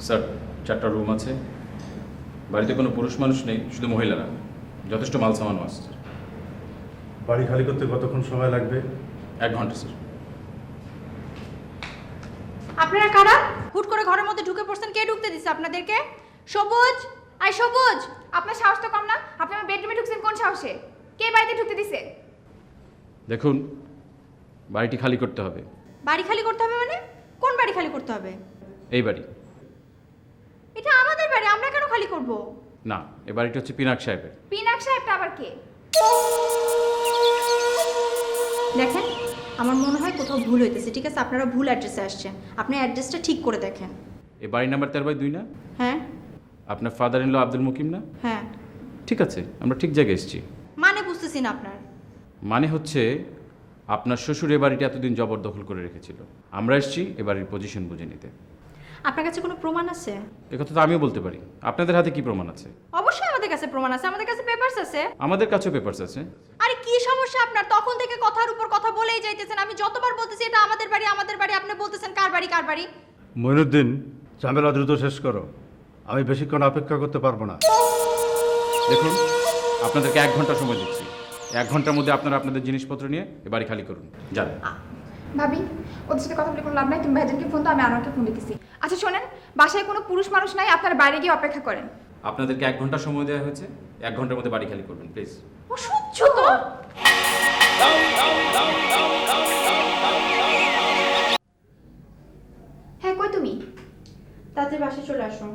Sir 4টা room আছে, বাড়িতে কোনো পুরুষ মানুষ নেই, শুধু মহিলারা, যথেষ্ট মাল সামানও আছে। বাড়ি খালি করতে কতক্ষণ সময় লাগবে? 1 ঘন্টা স্যার। আপনারা কারা? হুট করে ঘরের মধ্যে ঢুকে পড়ছেন, কে ঢুকতে দিছে আপনাদেরকে? সবুজ, আই সবুজ, আপনার সাহস তো কম না? আপনি আমার বেডরুমে ঢুকছেন কোন সাহসে? কে বাড়িতে ঢুকতে দিছে? দেখুন, বাড়িটি খালি করতে হবে। বাড়ি খালি করতে হবে মানে? কোন বাড়ি খালি করতে হবে? এই বাড়ি এটা আমাদের বাড়ি, আমরা কেন খালি করব? না, এই বাড়িটি হচ্ছে পিনাক সাহেবের। পিনাক সাহেবটা আবার কে? দেখেন, আমার মনে হয় কোথাও ভুল হইতেছে। ঠিক আছে, আপনারা ভুল অ্যাড্রেসে আসছেন, আপনি অ্যাড্রেসটা ঠিক করে দেখেন। এই বাড়ি নাম্বার 13/2 না? হ্যাঁ আপনার father in law Abdul Mukim না? হ্যাঁ। ঠিক আছে, আমরা ঠিক জায়গায় এসেছি। মানে বুঝতেছি না আপনার। মানে হচ্ছে আপনার শ্বশুর এ বাড়িটি এতদিন জবরদখল করে রেখেছিল, আমরা এসেছি এ বাড়ির পজিশন বুঝে নিতে। আপনার কাছে কোনো প্রমাণ আছে? একথা তো আমিও বলতে পারি। আপনাদের হাতে কি প্রমাণ আছে? অবশ্যই আমাদের কাছে প্রমাণ আছে, আমাদের কাছে পেপারস আছে। আমাদের কাছেও পেপারস আছে। আরে কি সমস্যা আপনার? তখন থেকে কথার উপর কথা বলেই যাইতেছেন। আমি যতবার বলতেছি এটা আমাদের বাড়ি আমাদের বাড়ি, আপনি বলতেছেন কার বাড়ি কার বাড়ি। মইনুদ্দিন, ঝামেলা দ্রুত শেষ করো, আমি বেশিক্ষণ অপেক্ষা করতে পারবো না। দেখুন, আপনাদেরকে 1 ঘন্টা সময় দিচ্ছি। 1 ঘন্টার মধ্যে আপনারা আপনাদের জিনিসপত্র নিয়ে এ বাড়ি খালি করুন, যান। ভাবি, ওদের সাথে কথা বলে কোনো লাভ নাই। তুমি ভাইজানকে ফোন দাও, আমি আনোয়ারকে ফোন দিতেছি। আচ্ছা শোনেন, বাসায় কোনো পুরুষ মানুষ নাই, আপনারা বাইরে গিয়ে অপেক্ষা করেন। আপনাদেরকে 1 ঘন্টা সময় দেওয়া হয়েছে, 1 ঘন্টার মধ্যে বাড়ি খালি করবেন প্লিজ। অসহ্য তো। হ্যাঁ, কই তুমি? তাতে বাসায় চলে আসো।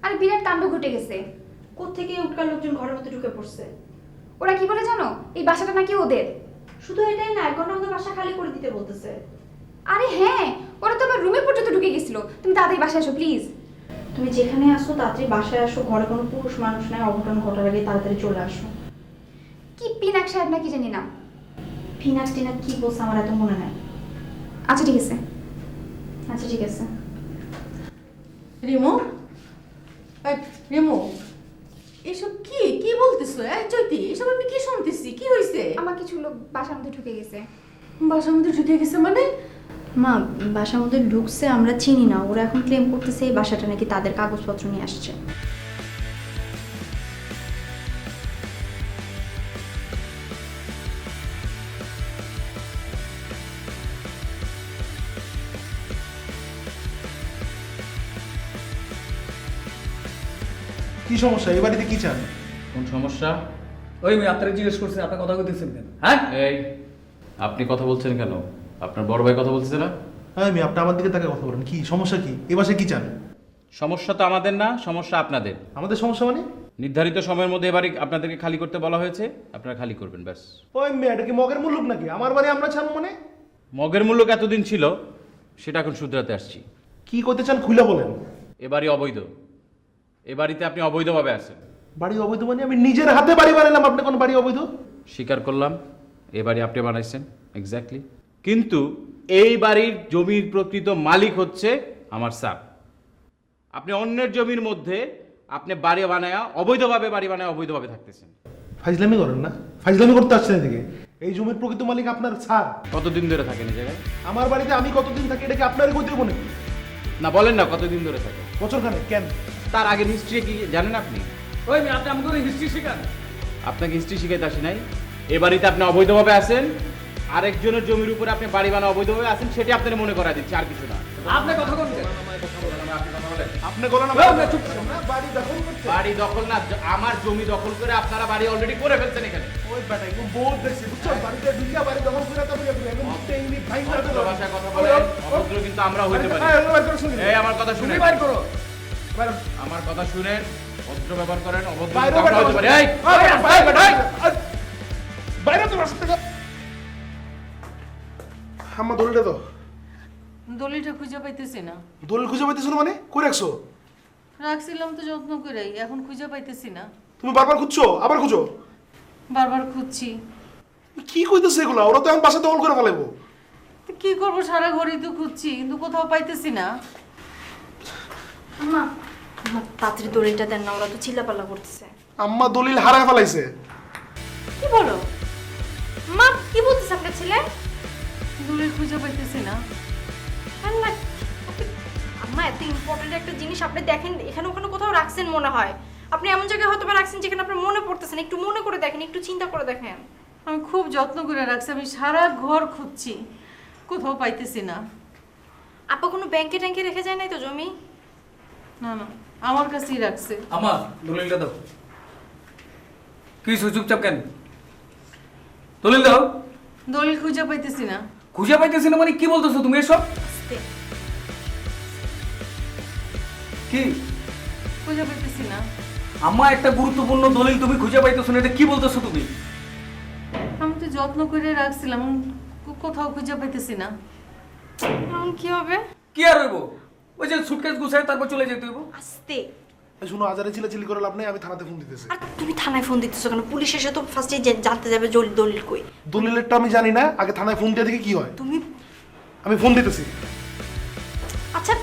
আরে বিরাট কাণ্ড ঘটে গেছে। কোত্থেকে উটকার লোকজন ঘরের মধ্যে ঢুকে পড়ছে। ওরা কি বলে জানো? এই বাসাটা নাকি ওদের। শুধু এটাই না, 1 ঘন্টার মধ্যে বাসা খালি করে দিতে বলতেছে। আরে হ্যাঁ, ওরা তো আবার রুমে পর্যন্ত ঢুকে গেছিল। তুমি তাড়াতাড়ি বাসায় এসো প্লিজ। তুমি যেখানে আসো তাড়াতাড়ি বাসায় আসো, ঘরে কোনো পুরুষ মানুষ নাই, অঘটন ঘটার আগে তাড়াতাড়ি চলে আসো। কি পিনাক সাহেব নাকি জানি না। পিনাক টিনাক কি বলছে আমার এত মনে নাই। আচ্ছা ঠিক আছে। আচ্ছা ঠিক আছে। রিমু, এই, রিমু, এসব কি কি বলতেছো? জ্যোতি, এসব আমি কি শুনতেছি? কি হয়েছে? আমার কিছু লোক বাসার মধ্যে ঢুকে গেছে। বাসার মধ্যে ঢুকে গেছে মানে? মা, বাসার মধ্যে ঢুকছে, আমরা চিনি না। ওরা এখন ক্লেম করতেছে এই বাসাটা নাকি তাদের কাগজপত্র নিয়ে আসছে। কি সমস্যা? এই বাড়িতে কি চান? কোন সমস্যা? ওই আমি আপনারা জিজ্ঞেস করছেন, আপনার কথা কইতেছেন কেন? হ্যাঁ, এই, আপনি কথা বলছেন কেন? আপনার বড় ভাই কথা বলতেছে না? হ্যাঁ, আমি আপনি আমার দিকে তাকে কথা বলেন। কি সমস্যা? কি এই বাসায় কি চান? সমস্যা তো আমাদের না, সমস্যা আপনাদের। আমাদের সমস্যা মানে? নির্ধারিত সময়ের মধ্যে এবারে আপনাদেরকে খালি করতে বলা হয়েছে, আপনারা খালি করবেন ব্যাস। ওই মেয়ে, এটা কি মগের মুল্লুক নাকি? আমার বাড়ি আমরা চান মানে? মগের মূল্য এতদিন ছিল, সেটা এখন শুধরাতে আসছি। কি করতে চান খুলে বলেন। এ বাড়ি অবৈধ, এ বাড়িতে আপনি অবৈধভাবে আছেন। বাড়ি অবৈধ মানে? আমি নিজের হাতে বাড়ি বানালাম, আপনি কোন বাড়ি অবৈধ? স্বীকার করলাম, এ বাড়ি আপনি বানাইছেন, এক্স্যাক্টলি। কিন্তু এই বাড়ির জমির প্রকৃত মালিক হচ্ছে আমার স্যার। আপনি অন্যের জমির মধ্যে আপনি বাড়ি বানায়া অবৈধভাবে থাকতেছেন। ফাইজলামি করেন না? ফাইজলামি করতে আসছেন এদিকে? এই জমির প্রকৃত মালিক আপনার স্যার। কতদিন ধরে থাকেন এই জায়গায়? আমার বাড়িতে আমি কতদিন থাকি এটা কি আপনারই কইতে হবে নাকি? না বলেন না, কতদিন ধরে থাকেন? বছরখানে। কেন? তার আগের হিস্ট্রি কি জানেন আপনি? ওই আমি আপনি আমাকে হিস্ট্রি শেখান। আপনাকে হিস্ট্রি শিখাইতে আসি নাই। এ বাড়িতে আপনি অবৈধভাবে আছেন, আরেকজনের জমির উপরে আপনি বাড়ি বানা অবৈধভাবে আছেন, সেটা আপনার মনে করা দিচ্ছে, আর কিছু না। আপনি কথা বলছেন। আপনি বলেন ওই, আমরা চুপ। আমরা বাড়ি দখল করতে। বাড়ি দখল না, আমার জমি দখল করে আপনারা বাড়ি অলরেডি করে ফেলছেন এখানে। ওই বেটা একদম বহুত দেখছি, বুঝছো? বাড়িতে ঢুকিয়া বাড়ি দখল করে তারপরে একদম টেংলি ভাইঙ্গা অভদ্র ভাষায় কথা বলেন, অভদ্র কিন্তু আমরা হইতে পারি। এই আমার কথা শুনেন, বাইর করো। আমার কথা শুনেন, ভদ্র ব্যবহার করেন, অভদ্র বাইরে কিন্তু আমরা হইতে পারি। এই, বাইরে তো রাস্তা থেকে আমার দলিলটা তো দলিলটা খুঁজে পাইতেছি না। দলিল খুঁজে পাইতেছিল মানে? কই রাখছো? রাখছিলাম তো যত্ন করেই, এখন খুঁজে পাইতেছি না। তুমি বারবার খুঁজছো, আবার খুঁজো। বারবার খুঁজছি। কি কইতেছে এগুলা? ওরা তো এখন বাসা দখল করে ফেলাইবো। তো কি করবো, সারা ঘরেই তো খুঁজছি, কিন্তু কোথাও পাইতেছি না। আম্মা, আমার তাড়াতাড়ি দড়িটা দেন না, ওরা তো চিল্লাপাল্লা করতেছে। আম্মা দলিল হারায় ফেলাইছে। কি বলো মা? কি বলতেছে আপনার ছেলে? দলিল খুঁজে পাইতেছি না। আল্লাহ, আম্মা এত ইম্পর্টেন্ট একটা জিনিস আপনি দেখেন এখানে ওখানে কোথাও রাখছেন মনে হয়। আপনি এমন জায়গায় হয়তো বা রাখছেন যেখানে আপনার মনে পড়তেছেন, একটু মনে করে দেখেন, একটু চিন্তা করে দেখেন। আমি খুব যত্ন করে রাখছি, আমি সারা ঘর খুঁজছি, কোথাও পাইতেছি না। আপা কোনো ব্যাংকে ট্যাঙ্কে রেখে যায় নাই তো জমি? না না, আমার কাছেই রাখছে। আমার দলিলটা দাও। কি হইছে, চুপচাপ কেন? দলিল দাও। দলিল খুঁজে পাইতেছি না। খুঁজে পাইতেছি না মানে কি বলতেছো তুমি এসব? আস্তে। কি খুঁজে পাইতেছি না। আমার একটা গুরুত্বপূর্ণ দলিল তুমি খুঁজে পাইতেছো না, এটা কি বলতেছো তুমি? আমি তো যত্ন করে রাখছিলাম, কোথাও খুঁজে পাইতেছি না। এখন কি হবে? কি আর হইব? ওই যে সুটকেস গুছায় তারপর চলে যেতে হইব। আস্তে। এই শুনো, আজারে চিল্লাচিল্লি করে লাভ নেই, আমি থানাতে ফোন দিতেছি। আর তুমি থানায় ফোন দিতেছো কেন? পুলিশ এসে তো ফার্স্টে জানতে যাবে দলিল কই। দলিলেরটা আমি জানি না, আগে থানায় ফোন দিয়ে দেখি কি হয়। তুমি আমি ফোন দিতেছি। আচ্ছা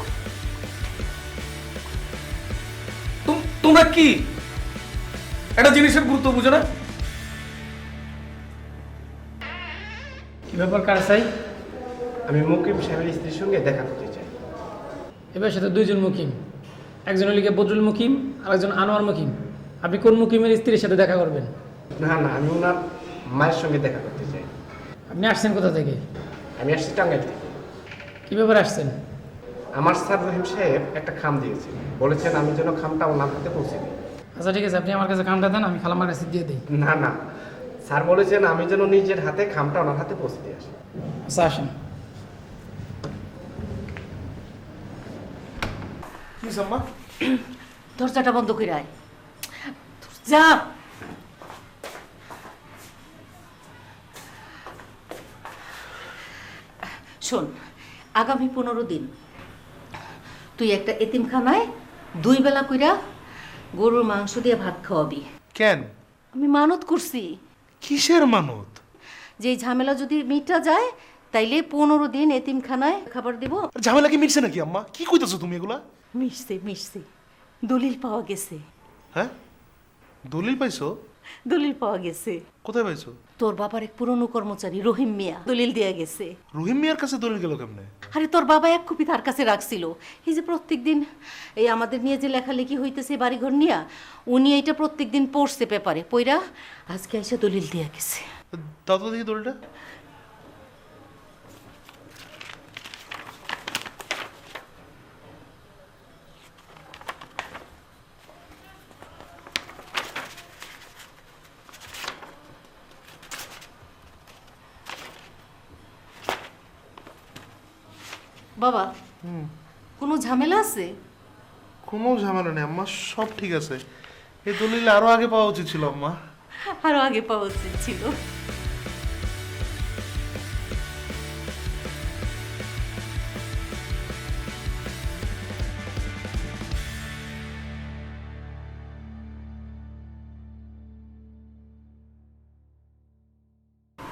তোমরা কি একটা জিনিসের গুরুত্ব বুঝো না? কি ব্যাপার কার চাই? আমি মুকিম সাহেবের স্ত্রীর সঙ্গে দেখা করতে চাই। এবার সাথে দুইজন মুকিম, একজন হলিকে বদরুল মুকিম আর একজন আনোয়ার মুকিম। আপনি কোন মুকিমের স্ত্রীর সাথে দেখা করবেন? না না, আমি ওনার মায়ের সঙ্গে দেখা করতে চাই। আপনি আসছেন কোথা থেকে? আমি আসছি টাঙ্গাইল থেকে। কি ব্যাপারে আসছেন? আমার স্যার রহিম সাহেব একটা খাম দিয়েছেন, বলেছেন আমি যেন খামটা ওনার হাতে পৌঁছে দিই। আচ্ছা ঠিক আছে, আপনি আমার কাছে খামটা দেন, আমি খালামার কাছে দিয়ে দিই। না না, স্যার বলেছেন আমি যেন নিজের হাতে খামটা ওনার হাতে পৌঁছে দিয়ে আসি। আচ্ছা আসেন। কি সাম্মা? দরজাটা বন্ধ করে আয়। যা। শোন, আগামী 15 দিন তুই একটা এতিমখানায় 2 বেলা কইরা গরুর মাংস দিয়ে ভাত খাওয়াবি। কেন? আমি মানত করছি কিসের মানত? যে এই ঝামেলা যদি মিটা যায় তাইলে 15 দিন এতিমখানায় খাবার দেব। ঝামেলা কি মিটছে নাকি আম্মা? কি কইতেছো তুমি এগুলা? মিশছে দলিল পাওয়া গেছে। হ্যাঁ, দলিল পাইছো? দলিল পাওয়া গেছে। কোথায় পাইছো? তোর বাবার এক পুরনো কর্মচারী রহিম মিয়া দলিল দেয়া গেছে। রহিম মিয়ার কাছে দলিল গেল কেমনে? আরে তোর বাবা এক কপি তার কাছে রাখছিল। এই যে প্রত্যেকদিন এই আমাদের নিয়ে যে লেখালেখি হইতেছে বাড়িঘর নিয়ে, উনি এইটা প্রত্যেকদিন পড়ছে পেপারে, পইরা আজকে এসে দলিল দেয়া গেছে। দাও তো দেখি দলিলটা। বাবা, কোনো ঝামেলা আছে? কোনো ঝামেলা নেই আম্মা, সব ঠিক আছে। এই দলিল আরো আগে পাওয়া উচিত ছিল আম্মা। আরো আগে পাওয়া উচিত ছিল।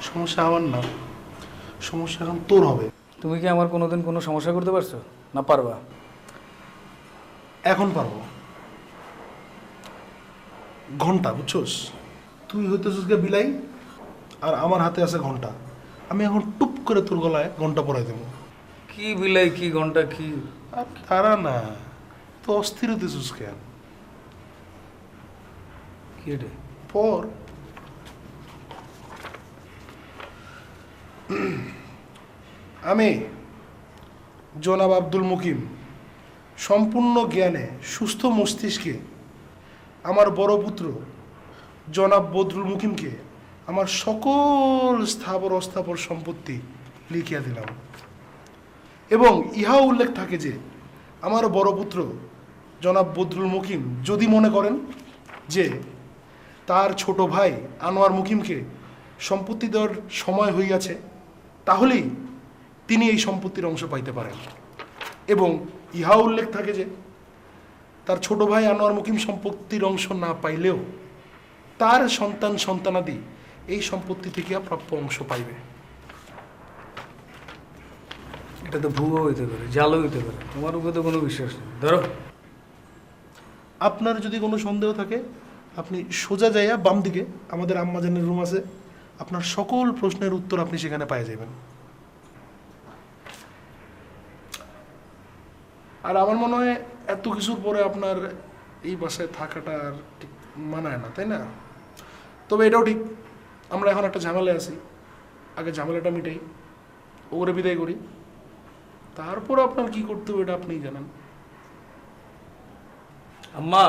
সমস্যা আমার না, সমস্যা এখন তোর হবে। তুমি কি আমার কোনোদিন কোনো সমস্যা করতে পারছো না? পারবা? এখন পারবো। ঘন্টা, বুঝছোস? তুই হইতেছিস গে বিলাই, আর আমার হাতে আছে ঘন্টা। আমি এখন টুপ করে তোর গলায় ঘন্টা পরাই দেবো। কি বিলাই, কি ঘন্টা, কি? আর তারা না, তো অস্থির হইতেছিস কেন? কি রে? পর আমি জনাব আব্দুল মুকিম সম্পূর্ণ জ্ঞানে সুস্থ মস্তিষ্কে আমার বড় পুত্র জনাব বদরুল মুকিমকে আমার সকল স্থাবর অস্থাবর সম্পত্তি লিখিয়া দিলাম, এবং ইহাও উল্লেখ থাকে যে আমার বড় পুত্র জনাব বদরুল মুকিম যদি মনে করেন যে তার ছোট ভাই আনোয়ার মুকিমকে সম্পত্তি দেওয়ার সময় হইয়াছে, তাহলেই তিনি এই সম্পত্তির অংশ পাইতে পারেন। এবং ইহাও উল্লেখ থাকে যে তার ছোট ভাই আনোয়ার মুকিম সম্পত্তির অংশ না পাইলেও তার সন্তান সন্তানাদি এই সম্পত্তি থেকে প্রাপ্য অংশ পাইবে। এটা তো ভুয়ো হইতে পারে, জালও হইতে পারে, তোমার উপরে তো কোনো বিশ্বাস নেই। ধরো, আপনার যদি কোনো সন্দেহ থাকে আপনি সোজা যাইয়া বাম দিকে আমাদের আম্মাজানের রুম আছে, আপনার সকল প্রশ্নের উত্তর আপনি সেখানে পাই যাবেন। আর আমার মনে হয় এত কিছুর পরে আপনার এই বাসায় থাকাটা আর ঠিক মানায় না, তাই না? তবে এটাও ঠিক, আমরা এখন একটা ঝামেলায় আছি, আগে ঝামেলাটা মিটাই, ওরে বিদায় করি, তারপর আপনার কি করতে হবে এটা আপনিই জানান। আম্মা